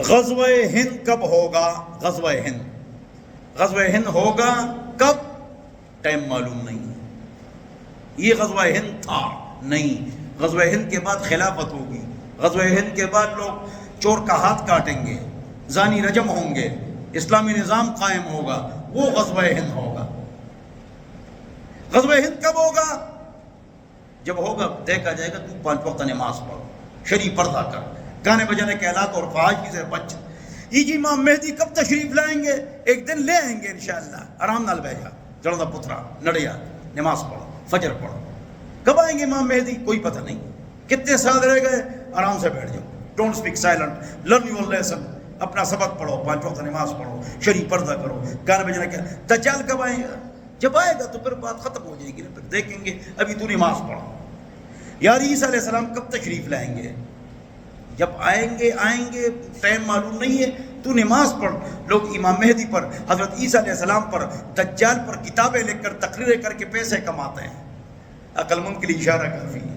غزوہ ہند کب ہوگا؟ غزوہ ہند ہوگا کب؟ ٹائم معلوم نہیں ہے۔ یہ غزوہ ہند تھا نہیں، غزوہ ہند کے بعد خلافت ہوگی، غزوہ ہند کے بعد لوگ چور کا ہاتھ کاٹیں گے، زانی رجم ہوں گے، اسلامی نظام قائم ہوگا، وہ غزوہ ہند ہوگا۔ غزوہ ہند کب ہوگا؟ جب ہوگا دیکھا جائے گا تو 5 وقت نماز پڑھ، شریف پردہ کر، گانے بجانے کے آلات اور فحاشی سے بچ۔ یہ جی امام مہدی کب تشریف لائیں گے؟ ایک دن لے آئیں گے انشاءاللہ، آرام نال بیٹھا جڑا پترا نڑیا، نماز پڑھو، فجر پڑھو۔ کب آئیں گے امام مہدی؟ کوئی پتہ نہیں، کتنے سال رہ گئے، آرام سے بیٹھ جاؤ، don't speak silent, learn your lesson, اپنا سبق پڑھو، 5 وقت نماز پڑھو، شریف پردہ کرو، گانے بجانے کے۔ دجال کب آئے گا؟ جب آئے گا تو پھر بات ختم ہو جائے گی، پھر دیکھیں گے ابھی تو نماز پڑھو۔ یار عیسیٰ علیہ السلام کب تشریف لائیں گے؟ جب آئیں گے ٹائم معلوم نہیں ہے، تو نماز پڑھ۔ لوگ امام مہدی پر، حضرت عیسیٰ علیہ السلام پر، دجال پر کتابیں لکھ کر تقریریں کر کے پیسے کماتے ہیں، عقل مند کے لیے اشارہ کافی ہے۔